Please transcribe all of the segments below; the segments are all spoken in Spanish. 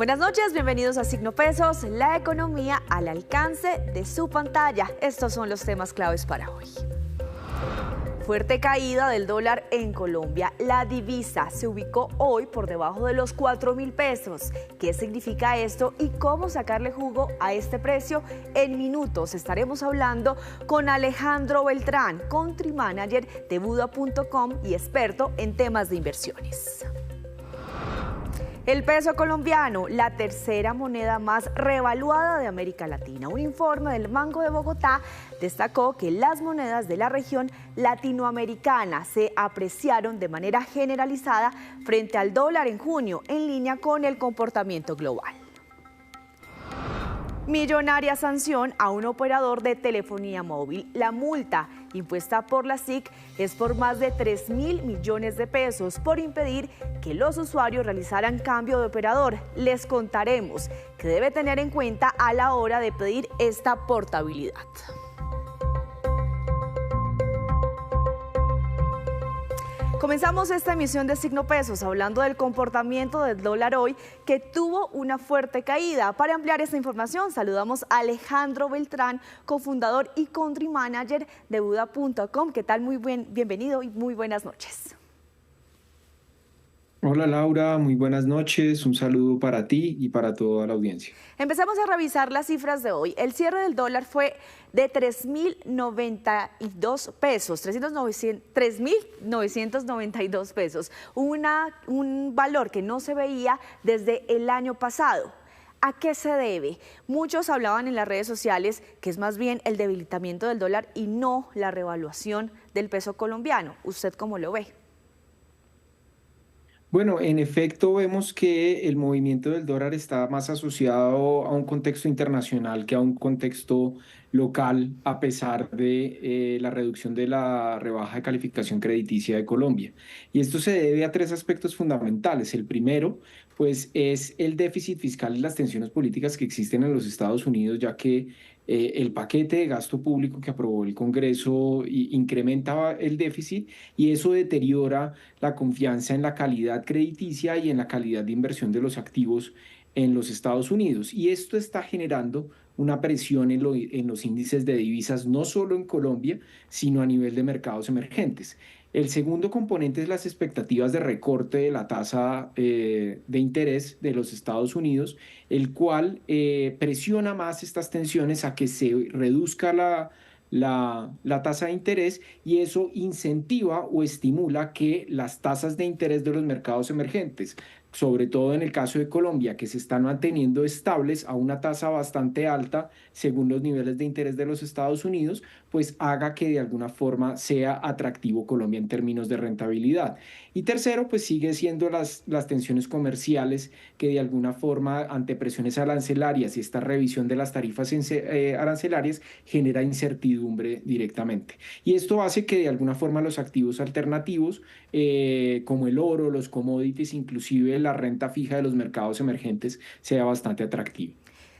Buenas noches, bienvenidos a Signo Pesos, la economía al alcance de su pantalla. Estos son los temas claves para hoy. Fuerte caída del dólar en Colombia. La divisa se ubicó hoy por debajo de los 4.000 pesos. ¿Qué significa esto y cómo sacarle jugo a este precio? En minutos estaremos hablando con Alejandro Beltrán, Country Manager de Buda.com y experto en temas de inversiones. El peso colombiano, la tercera moneda más revaluada de América Latina. Un informe del Banco de Bogotá destacó que las monedas de la región latinoamericana se apreciaron de manera generalizada frente al dólar en junio, en línea con el comportamiento global. Millonaria sanción a un operador de telefonía móvil. La multa impuesta por la SIC es por más de 3.000 millones de pesos por impedir que los usuarios realizaran cambio de operador. Les contaremos qué debe tener en cuenta a la hora de pedir esta portabilidad. Comenzamos esta emisión de Signo Pesos hablando del comportamiento del dólar hoy, que tuvo una fuerte caída. Para ampliar esta información, saludamos a Alejandro Beltrán, cofundador y country manager de Buda.com. ¿Qué tal? Bienvenido y muy buenas noches. Hola Laura, muy buenas noches, un saludo para ti y para toda la audiencia. Empezamos a revisar las cifras de hoy. El cierre del dólar fue de 3.092 pesos, 3.992 pesos, un valor que no se veía desde el año pasado. ¿A qué se debe? Muchos hablaban en las redes sociales que es más bien el debilitamiento del dólar y no la revaluación del peso colombiano. ¿Usted cómo lo ve? Bueno, en efecto vemos que el movimiento del dólar está más asociado a un contexto internacional que a un contexto local, a pesar de la reducción de la rebaja de calificación crediticia de Colombia. Y esto se debe a tres aspectos fundamentales. El primero, pues, es el déficit fiscal y las tensiones políticas que existen en los Estados Unidos, ya que el paquete de gasto público que aprobó el Congreso incrementa el déficit y eso deteriora la confianza en la calidad crediticia y en la calidad de inversión de los activos en los Estados Unidos. Y esto está generando una presión en los índices de divisas, no solo en Colombia, sino a nivel de mercados emergentes. El segundo componente es las expectativas de recorte de la tasa de interés de los Estados Unidos, el cual presiona más estas tensiones a que se reduzca la tasa de interés y eso incentiva o estimula que las tasas de interés de los mercados emergentes, sobre todo en el caso de Colombia, que se están manteniendo estables a una tasa bastante alta según los niveles de interés de los Estados Unidos, pues haga que de alguna forma sea atractivo Colombia en términos de rentabilidad. Y tercero, pues sigue siendo las tensiones comerciales que de alguna forma ante presiones arancelarias y esta revisión de las tarifas arancelarias genera incertidumbre directamente. Y esto hace que de alguna forma los activos alternativos como el oro, los commodities, inclusive la renta fija de los mercados emergentes sea bastante atractiva.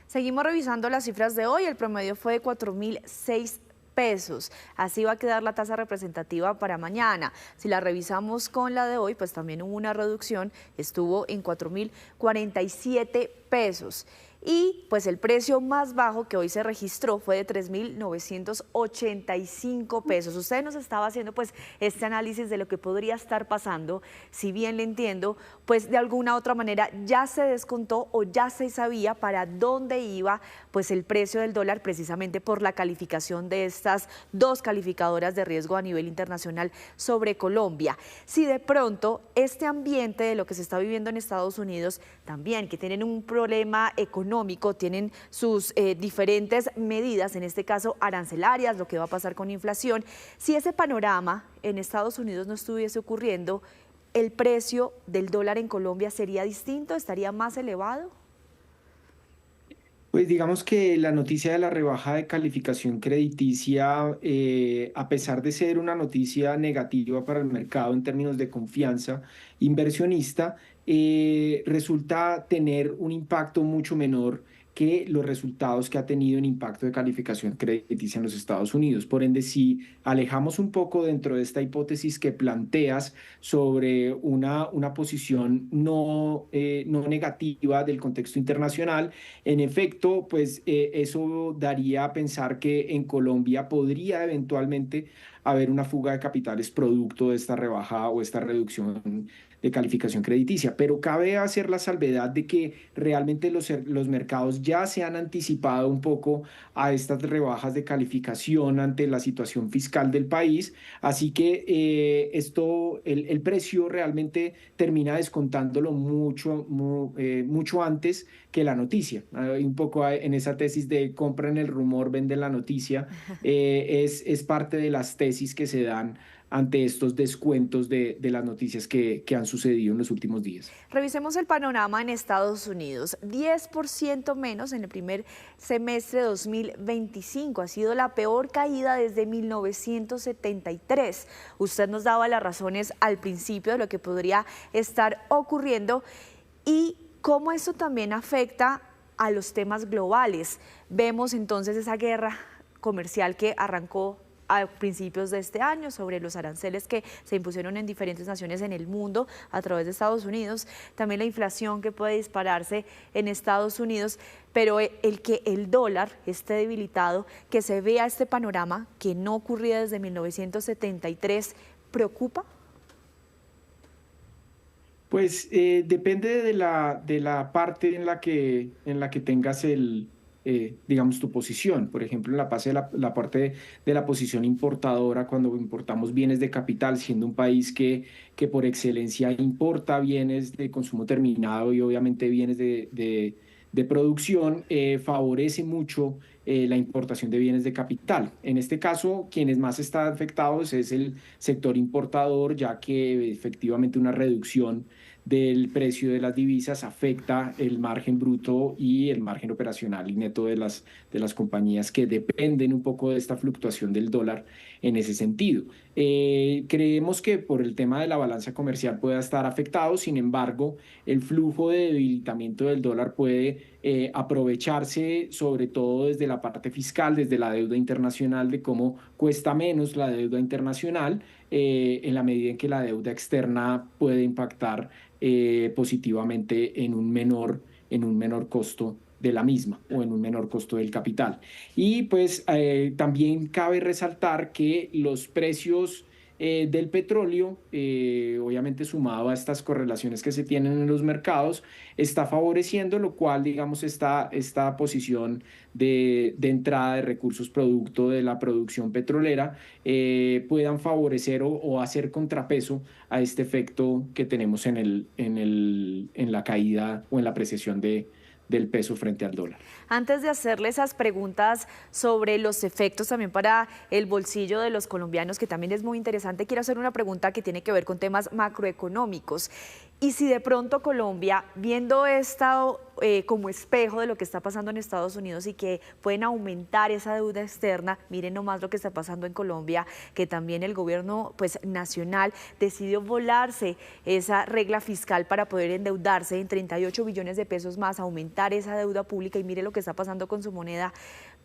Seguimos revisando las cifras de hoy. El promedio fue de 4.006 pesos. Así va a quedar la tasa representativa para mañana. Si la revisamos con la de hoy, pues también hubo una reducción, estuvo en 4.047 pesos. Y pues el precio más bajo que hoy se registró fue de 3.985 pesos. Usted nos estaba haciendo pues este análisis de lo que podría estar pasando. Si bien le entiendo, pues de alguna otra manera ya se descontó o ya se sabía para dónde iba pues el precio del dólar, precisamente por la calificación de estas dos calificadoras de riesgo a nivel internacional sobre Colombia. Si de pronto este ambiente de lo que se está viviendo en Estados Unidos también, que tienen un problema económico, tienen sus diferentes medidas, en este caso arancelarias, lo que va a pasar con inflación. Si ese panorama en Estados Unidos no estuviese ocurriendo, ¿el precio del dólar en Colombia sería distinto? ¿Estaría más elevado? Pues digamos que la noticia de la rebaja de calificación crediticia, a pesar de ser una noticia negativa para el mercado en términos de confianza inversionista, resulta tener un impacto mucho menor que los resultados que ha tenido en impacto de calificación crediticia en los Estados Unidos. Por ende, si alejamos un poco dentro de esta hipótesis que planteas sobre una posición no negativa del contexto internacional, en efecto, pues eso daría a pensar que en Colombia podría eventualmente haber una fuga de capitales producto de esta rebaja o esta reducción de calificación crediticia. Pero cabe hacer la salvedad de que realmente los mercados ya se han anticipado un poco a estas rebajas de calificación ante la situación fiscal del país. Así que el precio realmente termina descontándolo mucho antes que la noticia. Un poco en esa tesis de compren el rumor, venden la noticia, es parte de las tesis que se dan ante estos descuentos de las noticias que han sucedido en los últimos días. Revisemos el panorama en Estados Unidos. 10% menos en el primer semestre de 2025. Ha sido la peor caída desde 1973. Usted nos daba las razones al principio de lo que podría estar ocurriendo y cómo esto también afecta a los temas globales. Vemos entonces esa guerra comercial que arrancó a principios de este año sobre los aranceles que se impusieron en diferentes naciones en el mundo a través de Estados Unidos, también la inflación que puede dispararse en Estados Unidos, pero el que el dólar esté debilitado, que se vea este panorama que no ocurría desde 1973, ¿preocupa? Pues depende de la parte en la que tengas digamos, tu posición. Por ejemplo, en la parte de la posición importadora, cuando importamos bienes de capital, siendo un país que por excelencia importa bienes de consumo terminado y obviamente bienes de producción, favorece mucho la importación de bienes de capital. En este caso, quienes más están afectados es el sector importador, ya que efectivamente una reducción del precio de las divisas afecta el margen bruto y el margen operacional y neto de las compañías que dependen un poco de esta fluctuación del dólar en ese sentido. Creemos que por el tema de la balanza comercial pueda estar afectado, sin embargo, el flujo de debilitamiento del dólar puede aprovecharse sobre todo desde la parte fiscal, desde la deuda internacional, de cómo cuesta menos la deuda internacional en la medida en que la deuda externa puede impactar positivamente en un menor costo de la misma o en un menor costo del capital. Y pues también cabe resaltar que los precios del petróleo, obviamente sumado a estas correlaciones que se tienen en los mercados, está favoreciendo, lo cual, digamos, esta posición de entrada de recursos producto de la producción petrolera puedan favorecer o hacer contrapeso a este efecto que tenemos en la caída o en la apreciación del peso frente al dólar. Antes de hacerle esas preguntas sobre los efectos también para el bolsillo de los colombianos, que también es muy interesante, quiero hacer una pregunta que tiene que ver con temas macroeconómicos. Y si de pronto Colombia, viendo esto como espejo de lo que está pasando en Estados Unidos y que pueden aumentar esa deuda externa, miren nomás lo que está pasando en Colombia, que también el gobierno pues, nacional decidió volarse esa regla fiscal para poder endeudarse en 38 billones de pesos más, aumentar esa deuda pública y mire lo que está pasando con su moneda.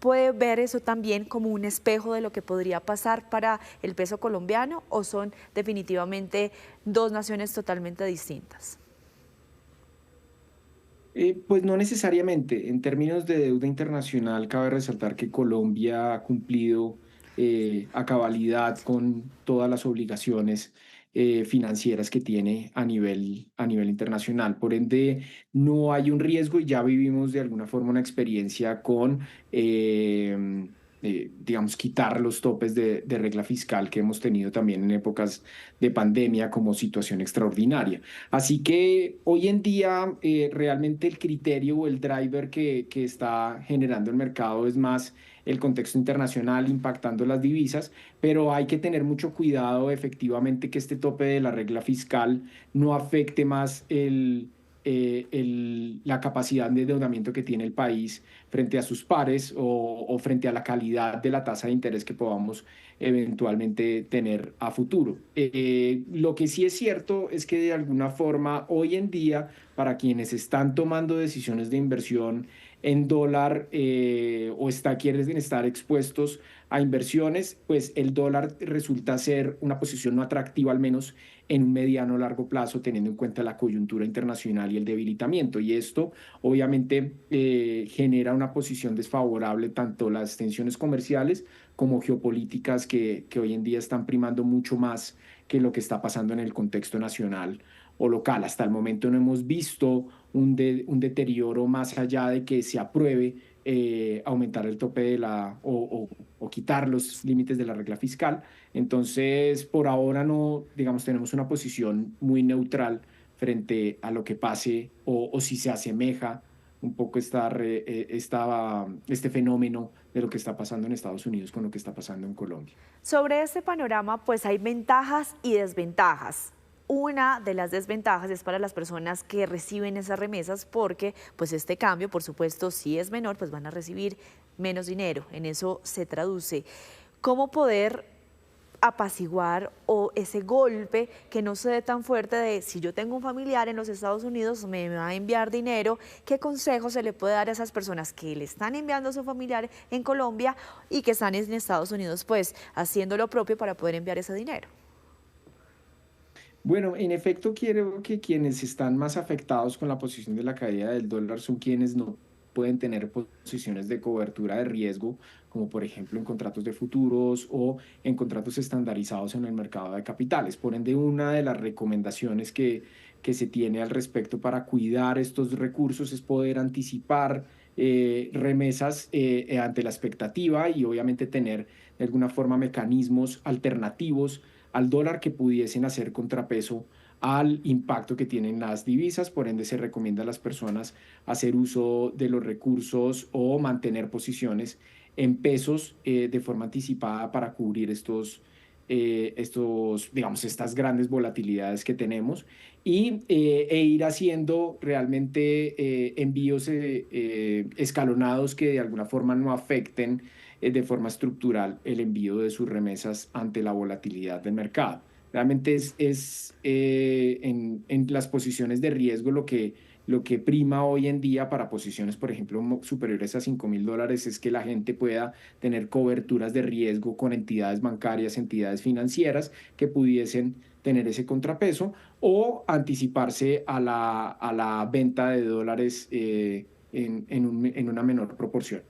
¿Puede ver eso también como un espejo de lo que podría pasar para el peso colombiano o son definitivamente dos naciones totalmente distintas? Pues no necesariamente. En términos de deuda internacional, cabe resaltar que Colombia ha cumplido a cabalidad con todas las obligaciones financieras que tiene a nivel internacional. Por ende, no hay un riesgo y ya vivimos de alguna forma una experiencia con, digamos, quitar los topes de regla fiscal que hemos tenido también en épocas de pandemia como situación extraordinaria. Así que hoy en día realmente el criterio o el driver que está generando el mercado es más el contexto internacional impactando las divisas, pero hay que tener mucho cuidado efectivamente que este tope de la regla fiscal no afecte más la capacidad de endeudamiento que tiene el país frente a sus pares o frente a la calidad de la tasa de interés que podamos eventualmente tener a futuro. Lo que sí es cierto es que de alguna forma hoy en día para quienes están tomando decisiones de inversión en dólar o quieren estar expuestos a inversiones, pues el dólar resulta ser una posición no atractiva, al menos en un mediano o largo plazo, teniendo en cuenta la coyuntura internacional y el debilitamiento. Y esto obviamente genera una posición desfavorable, tanto las tensiones comerciales como geopolíticas que hoy en día están primando mucho más que lo que está pasando en el contexto nacional o local. Hasta el momento no hemos visto un deterioro más allá de que se apruebe aumentar el tope de o quitar los límites de la regla fiscal. Entonces, por ahora no, digamos, tenemos una posición muy neutral frente a lo que pase o si se asemeja un poco este fenómeno de lo que está pasando en Estados Unidos con lo que está pasando en Colombia. Sobre este panorama, pues hay ventajas y desventajas. Una de las desventajas es para las personas que reciben esas remesas porque pues este cambio, por supuesto, si es menor, pues van a recibir menos dinero. En eso se traduce. ¿Cómo poder apaciguar o ese golpe que no se dé tan fuerte de si yo tengo un familiar en los Estados Unidos me va a enviar dinero? ¿Qué consejo se le puede dar a esas personas que le están enviando a su familiar en Colombia y que están en Estados Unidos pues haciendo lo propio para poder enviar ese dinero? Bueno, en efecto, quiero que quienes están más afectados con la posición de la caída del dólar son quienes no pueden tener posiciones de cobertura de riesgo, como por ejemplo en contratos de futuros o en contratos estandarizados en el mercado de capitales. Por ende, una de las recomendaciones que se tiene al respecto para cuidar estos recursos es poder anticipar remesas ante la expectativa y obviamente tener de alguna forma mecanismos alternativos al dólar que pudiesen hacer contrapeso al impacto que tienen las divisas. Por ende, se recomienda a las personas hacer uso de los recursos o mantener posiciones en pesos de forma anticipada para cubrir digamos, estas grandes volatilidades que tenemos e ir haciendo realmente envíos escalonados que de alguna forma no afecten de forma estructural el envío de sus remesas ante la volatilidad del mercado. Realmente en las posiciones de riesgo lo que prima hoy en día para posiciones, por ejemplo, superiores a $5.000 es que la gente pueda tener coberturas de riesgo con entidades bancarias, entidades financieras que pudiesen tener ese contrapeso o anticiparse a la venta de dólares en una menor proporción.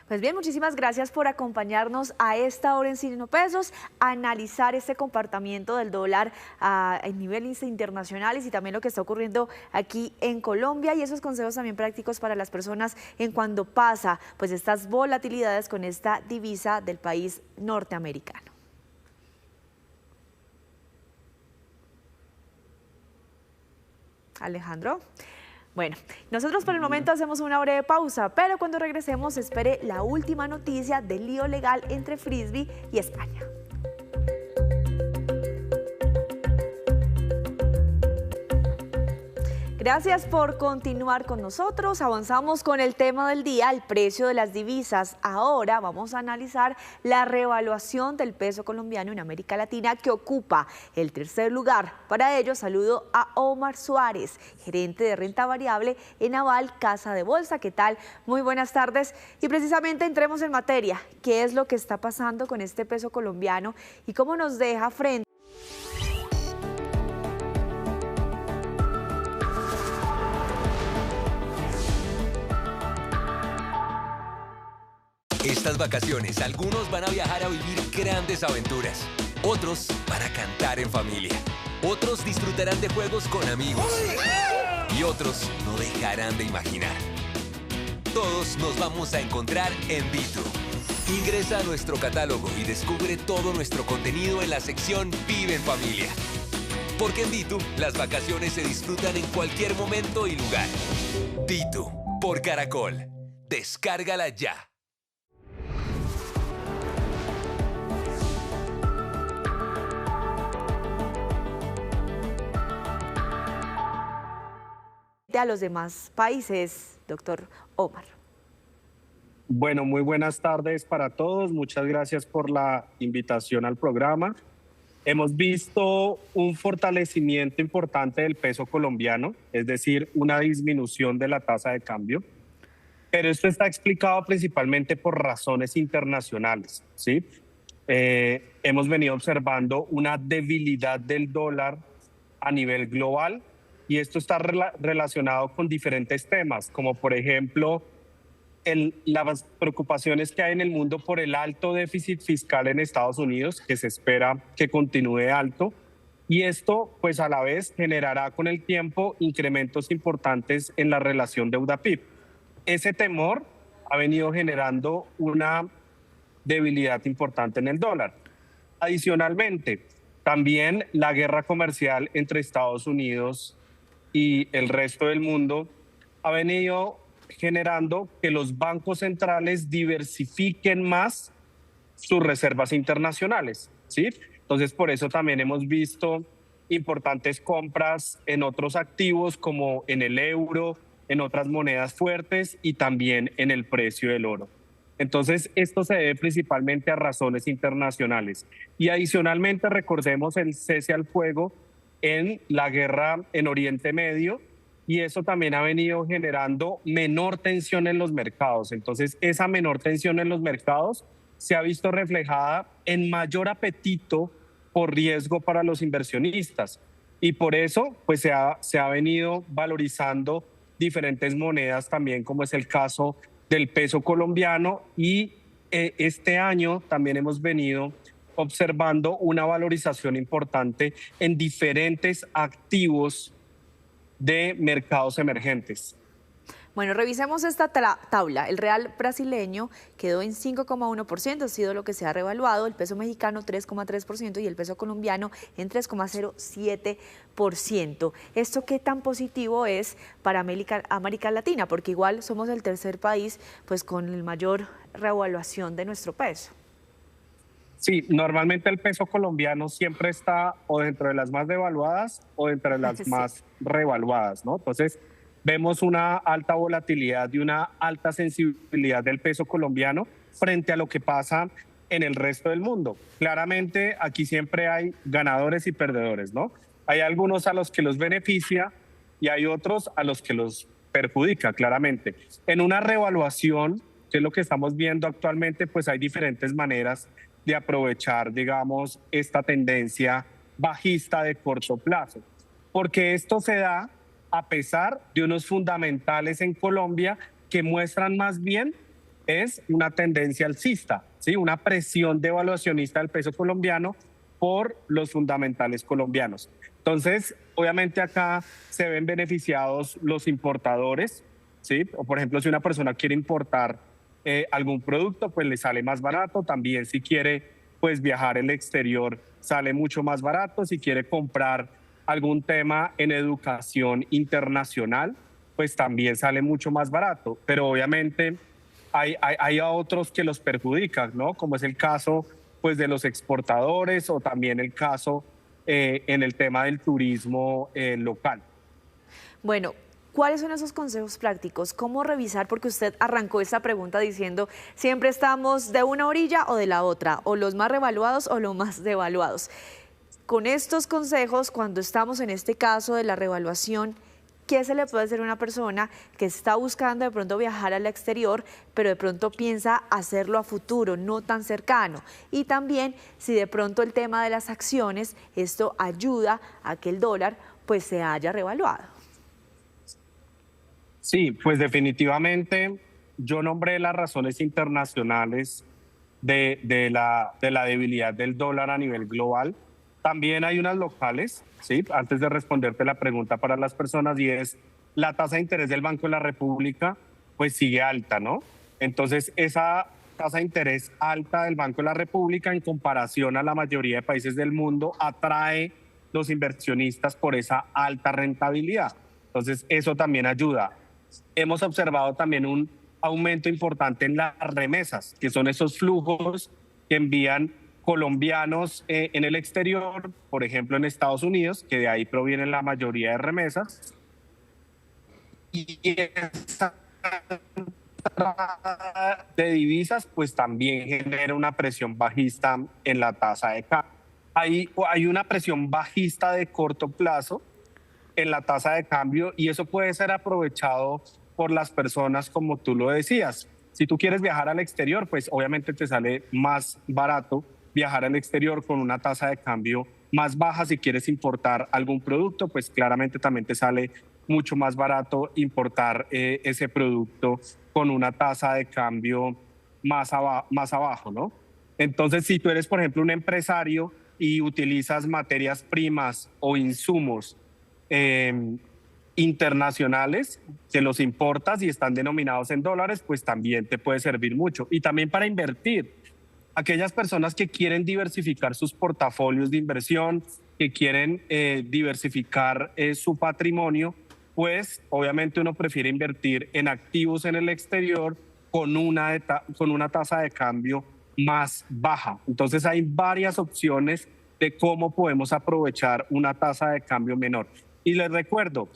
Pues bien, muchísimas gracias por acompañarnos a esta hora en Signo Pesos, a analizar este comportamiento del dólar a niveles internacionales y también lo que está ocurriendo aquí en Colombia y esos consejos también prácticos para las personas en cuando pasa pues estas volatilidades con esta divisa del país norteamericano. Alejandro. Bueno, nosotros por el momento hacemos una breve pausa, pero cuando regresemos espere la última noticia del lío legal entre Frisbee y España. Gracias por continuar con nosotros. Avanzamos con el tema del día, el precio de las divisas. Ahora vamos a analizar la revaluación del peso colombiano en América Latina que ocupa el tercer lugar. Para ello saludo a Omar Suárez, gerente de renta variable en Aval Casa de Bolsa. ¿Qué tal? Muy buenas tardes. Y precisamente entremos en materia. ¿Qué es lo que está pasando con este peso colombiano y cómo nos deja frente? Estas vacaciones, algunos van a viajar a vivir grandes aventuras. Otros van a cantar en familia. Otros disfrutarán de juegos con amigos. Y otros no dejarán de imaginar. Todos nos vamos a encontrar en Vitu. Ingresa a nuestro catálogo y descubre todo nuestro contenido en la sección Vive en Familia. Porque en Vitu, las vacaciones se disfrutan en cualquier momento y lugar. Vitu, por Caracol. Descárgala ya. A los demás países, doctor Omar. Bueno, muy buenas tardes para todos. Muchas gracias por la invitación al programa. Hemos visto un fortalecimiento importante del peso colombiano, es decir, una disminución de la tasa de cambio. pero esto está explicado principalmente por razones internacionales, ¿sí? Hemos venido observando una debilidad del dólar a nivel global y esto está relacionado con diferentes temas, como por ejemplo las preocupaciones que hay en el mundo por el alto déficit fiscal en Estados Unidos, que se espera que continúe alto, y esto pues a la vez generará con el tiempo incrementos importantes en la relación deuda-PIB. Ese temor ha venido generando una debilidad importante en el dólar. Adicionalmente, también la guerra comercial entre Estados Unidos y el resto del mundo ha venido generando que los bancos centrales diversifiquen más sus reservas internacionales, ¿sí? Entonces, por eso también hemos visto importantes compras en otros activos como en el euro, en otras monedas fuertes y también en el precio del oro. Entonces, esto se debe principalmente a razones internacionales. Y adicionalmente, recordemos el cese al fuego en la guerra en Oriente Medio, y eso también ha venido generando menor tensión en los mercados. Entonces, esa menor tensión en los mercados se ha visto reflejada en mayor apetito por riesgo para los inversionistas. Y por eso, pues se ha venido valorizando diferentes monedas también, como es el caso del peso colombiano, y este año también hemos venido observando una valorización importante en diferentes activos de mercados emergentes. Bueno, revisemos esta tabla. El real brasileño quedó en 5,1%, ha sido lo que se ha revaluado, el peso mexicano 3,3% y el peso colombiano en 3,07%. ¿Esto qué tan positivo es para América Latina? Porque igual somos el tercer país pues con el mayor revaluación de nuestro peso. Sí, normalmente el peso colombiano siempre está o dentro de las más devaluadas o dentro de las más revaluadas, ¿no? Entonces, vemos una alta volatilidad y una alta sensibilidad del peso colombiano frente a lo que pasa en el resto del mundo. Claramente, aquí siempre hay ganadores y perdedores, ¿no? Hay algunos a los que los beneficia y hay otros a los que los perjudica, claramente. En una revaluación, que es lo que estamos viendo actualmente, pues hay diferentes maneras de aprovechar, digamos, esta tendencia bajista de corto plazo. Porque esto se da a pesar de unos fundamentales en Colombia que muestran más bien es una tendencia alcista, ¿sí? Una presión devaluacionista del peso colombiano por los fundamentales colombianos. Entonces, obviamente acá se ven beneficiados los importadores, ¿sí? O por ejemplo, si una persona quiere importar algún producto, pues le sale más barato. También si quiere pues viajar al exterior, sale mucho más barato. Si quiere comprar algún tema en educación internacional, pues también sale mucho más barato. Pero obviamente hay a otros que los perjudican, ¿no? Como es el caso pues de los exportadores o también el caso en el tema del turismo local. Bueno, ¿cuáles son esos consejos prácticos? ¿Cómo revisar? Porque usted arrancó esta pregunta diciendo, siempre estamos de una orilla o de la otra, o los más revaluados o los más devaluados. Con estos consejos, cuando estamos en este caso de la revaluación, ¿qué se le puede hacer a una persona que está buscando de pronto viajar al exterior, pero de pronto piensa hacerlo a futuro, no tan cercano? Y también si de pronto el tema de las acciones, esto ayuda a que el dólar pues se haya revaluado. Sí, pues definitivamente yo nombré las razones internacionales de la debilidad del dólar a nivel global. También hay unas locales, ¿sí? Antes de responderte la pregunta para las personas, y es la tasa de interés del Banco de la República, pues sigue alta, ¿no? Entonces, esa tasa de interés alta del Banco de la República en comparación a la mayoría de países del mundo atrae los inversionistas por esa alta rentabilidad. Entonces, eso también ayuda. Hemos observado también un aumento importante en las remesas, que son esos flujos que envían colombianos en el exterior, por ejemplo en Estados Unidos, que de ahí provienen la mayoría de remesas. Y esa de divisas pues también genera una presión bajista en la tasa de cambio. Hay una presión bajista de corto plazo en la tasa de cambio y eso puede ser aprovechado por las personas, como tú lo decías. Si tú quieres viajar al exterior, pues obviamente te sale más barato viajar al exterior con una tasa de cambio más baja. Si quieres importar algún producto, pues claramente también te sale mucho más barato importar ese producto con una tasa de cambio más abajo, ¿no? Entonces, si tú eres, por ejemplo, un empresario y utilizas materias primas o insumos internacionales, que los importas y están denominados en dólares, pues también te puede servir mucho. Y también para invertir. Aquellas personas que quieren diversificar sus portafolios de inversión, que quieren diversificar su patrimonio, pues obviamente uno prefiere invertir en activos en el exterior con una tasa de cambio más baja. Entonces hay varias opciones de cómo podemos aprovechar una tasa de cambio menor. Y les recuerdo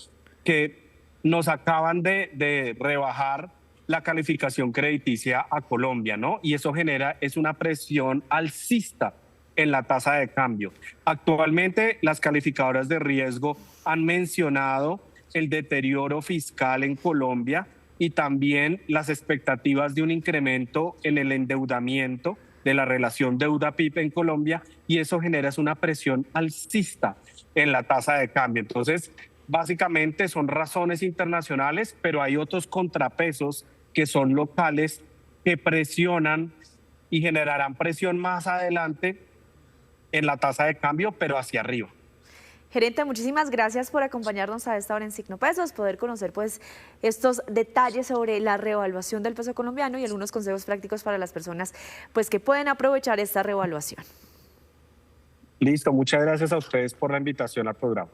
que nos acaban de rebajar la calificación crediticia a Colombia, ¿no? Y eso es una presión alcista en la tasa de cambio. Actualmente las calificadoras de riesgo han mencionado el deterioro fiscal en Colombia y también las expectativas de un incremento en el endeudamiento de la relación deuda-PIB en Colombia, y eso genera una presión alcista en la tasa de cambio. Entonces, básicamente son razones internacionales, pero hay otros contrapesos que son locales que presionan y generarán presión más adelante en la tasa de cambio, pero hacia arriba. Gerente, muchísimas gracias por acompañarnos a esta hora en Signo Pesos, poder conocer pues estos detalles sobre la revaluación del peso colombiano y algunos consejos prácticos para las personas pues que pueden aprovechar esta revaluación. Listo, muchas gracias a ustedes por la invitación al programa.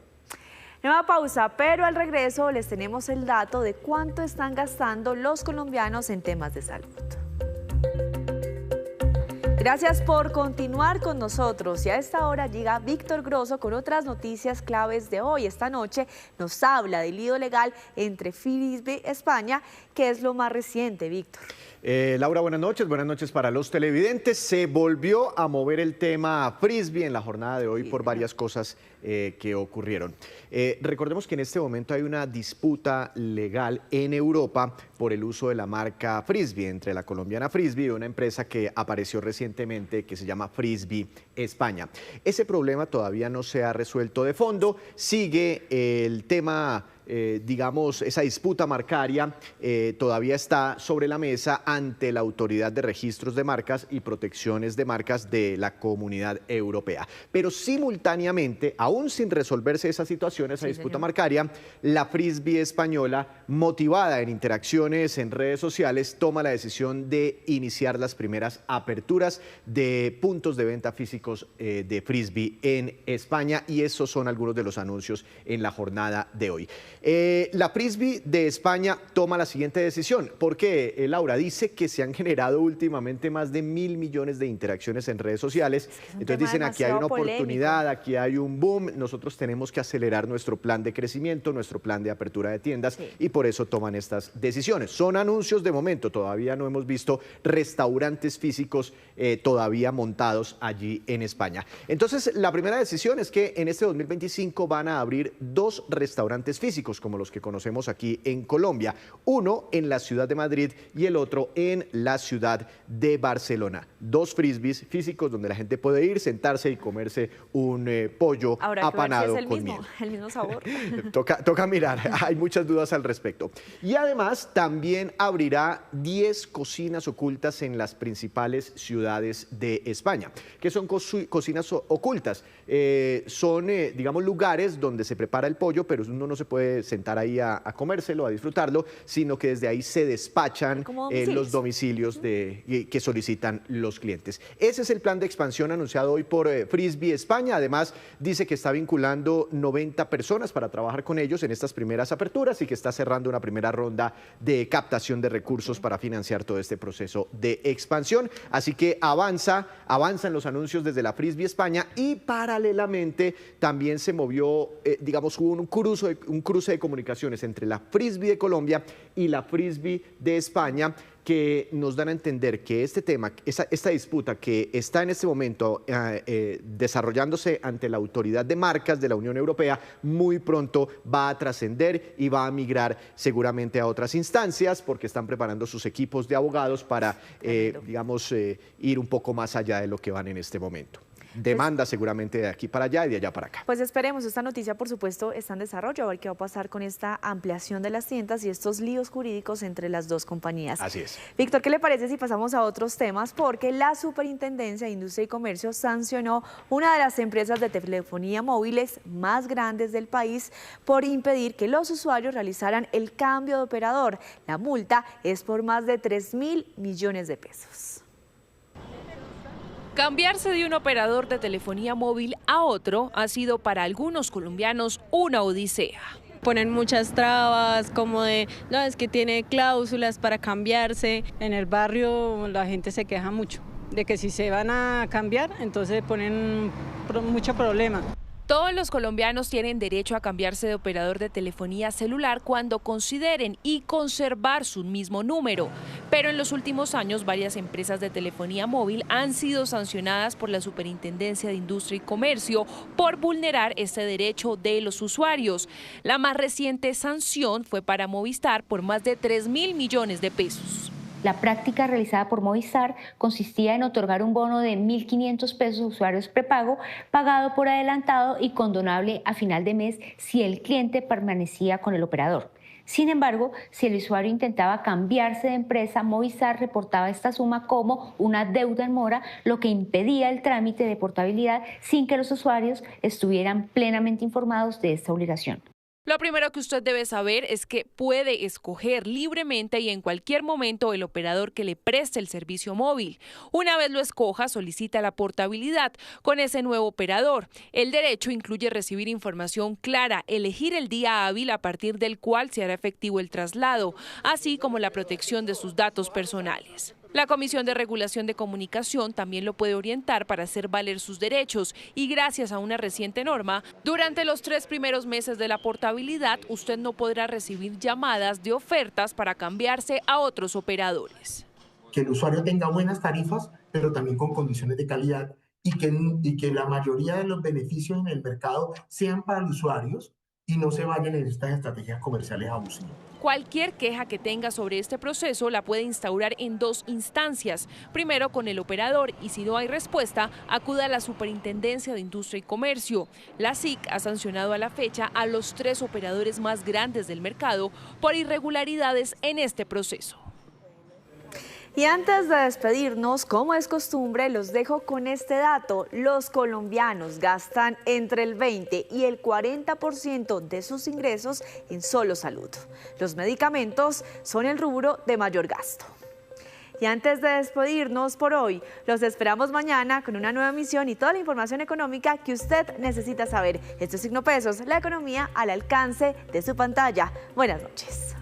Nueva pausa, pero al regreso les tenemos el dato de cuánto están gastando los colombianos en temas de salud. Gracias por continuar con nosotros y a esta hora llega Víctor Grosso con otras noticias claves de hoy. Esta noche nos habla del lío legal entre Frisbee España, que es lo más reciente, Víctor. Laura, buenas noches para los televidentes. Se volvió a mover el tema Frisbee en la jornada de hoy por varias cosas que ocurrieron. Recordemos que en este momento hay una disputa legal en Europa por el uso de la marca Frisbee entre la colombiana Frisbee y una empresa que apareció recientemente que se llama Frisbee España. Ese problema todavía no se ha resuelto de fondo, sigue el tema digamos, esa disputa marcaria todavía está sobre la mesa ante la Autoridad de Registros de Marcas y Protecciones de Marcas de la Comunidad Europea. Pero simultáneamente, aún sin resolverse esa situación, esa disputa marcaria, la Frisbee española, motivada en interacciones en redes sociales, toma la decisión de iniciar las primeras aperturas de puntos de venta físicos de Frisbee en España, y esos son algunos de los anuncios en la jornada de hoy. La Frisbee de España toma la siguiente decisión, porque Laura dice que se han generado últimamente más de 1.000 millones de interacciones en redes sociales. Entonces dicen, aquí hay una oportunidad, aquí hay un boom, nosotros tenemos que acelerar nuestro plan de crecimiento, nuestro plan de apertura de tiendas, y por eso toman estas decisiones. Son anuncios de momento, todavía no hemos visto restaurantes físicos todavía montados allí en España. Entonces la primera decisión es que en este 2025 van a abrir 2 restaurantes físicos, como los que conocemos aquí en Colombia, uno en la ciudad de Madrid y el otro en la ciudad de Barcelona. 2 Frisbees físicos donde la gente puede ir, sentarse y comerse un pollo apanado con miel. El mismo sabor. Toca mirar, hay muchas dudas al respecto. Y además también abrirá 10 cocinas ocultas en las principales ciudades de España. ¿Qué son cocinas ocultas? Son, digamos, lugares donde se prepara el pollo, pero uno no se puede sentar ahí a comérselo, a disfrutarlo, sino que desde ahí se despachan los domicilios que solicitan los clientes. Ese es el plan de expansión anunciado hoy por Frisbee España. Además, dice que está vinculando 90 personas para trabajar con ellos en estas primeras aperturas y que está cerrando una primera ronda de captación de recursos para financiar todo este proceso de expansión. Así que avanzan los anuncios desde la Frisbee España, y paralelamente también se movió, digamos, hubo un cruce de comunicaciones entre la Frisbee de Colombia y la Frisbee de España, que nos dan a entender que este tema, esta disputa que está en este momento desarrollándose ante la Autoridad de Marcas de la Unión Europea, muy pronto va a trascender y va a migrar seguramente a otras instancias, porque están preparando sus equipos de abogados para, digamos, ir un poco más allá de lo que van en este momento. Demanda seguramente de aquí para allá y de allá para acá. Pues esperemos, esta noticia por supuesto está en desarrollo, a ver qué va a pasar con esta ampliación de las tiendas y estos líos jurídicos entre las dos compañías. Así es. Víctor, ¿qué le parece si pasamos a otros temas? Porque la Superintendencia de Industria y Comercio sancionó una de las empresas de telefonía móviles más grandes del país por impedir que los usuarios realizaran el cambio de operador. La multa es por más de 3.000 millones de pesos. Cambiarse de un operador de telefonía móvil a otro ha sido para algunos colombianos una odisea. Ponen muchas trabas, como de, no, es que tiene cláusulas para cambiarse. En el barrio la gente se queja mucho de que si se van a cambiar, entonces ponen mucho problema. Todos los colombianos tienen derecho a cambiarse de operador de telefonía celular cuando consideren y conservar su mismo número. Pero en los últimos años, varias empresas de telefonía móvil han sido sancionadas por la Superintendencia de Industria y Comercio por vulnerar este derecho de los usuarios. La más reciente sanción fue para Movistar por más de 3.000 millones de pesos. La práctica realizada por Movistar consistía en otorgar un bono de 1.500 pesos a usuarios prepago, pagado por adelantado y condonable a final de mes si el cliente permanecía con el operador. Sin embargo, si el usuario intentaba cambiarse de empresa, Movistar reportaba esta suma como una deuda en mora, lo que impedía el trámite de portabilidad sin que los usuarios estuvieran plenamente informados de esta obligación. Lo primero que usted debe saber es que puede escoger libremente y en cualquier momento el operador que le preste el servicio móvil. Una vez lo escoja, solicita la portabilidad con ese nuevo operador. El derecho incluye recibir información clara, elegir el día hábil a partir del cual se hará efectivo el traslado, así como la protección de sus datos personales. La Comisión de Regulación de Comunicación también lo puede orientar para hacer valer sus derechos y gracias a una reciente norma, durante los 3 primeros meses de la portabilidad, usted no podrá recibir llamadas de ofertas para cambiarse a otros operadores. Que el usuario tenga buenas tarifas, pero también con condiciones de calidad y que la mayoría de los beneficios en el mercado sean para los usuarios y no se vayan en estas estrategias comerciales abusivas. Cualquier queja que tenga sobre este proceso la puede instaurar en 2 instancias. Primero con el operador y si no hay respuesta, acuda a la Superintendencia de Industria y Comercio. La SIC ha sancionado a la fecha a los 3 operadores más grandes del mercado por irregularidades en este proceso. Y antes de despedirnos, como es costumbre, los dejo con este dato. Los colombianos gastan entre el 20 y el 40% de sus ingresos en solo salud. Los medicamentos son el rubro de mayor gasto. Y antes de despedirnos por hoy, los esperamos mañana con una nueva emisión y toda la información económica que usted necesita saber. Esto es Signo Pesos, la economía al alcance de su pantalla. Buenas noches.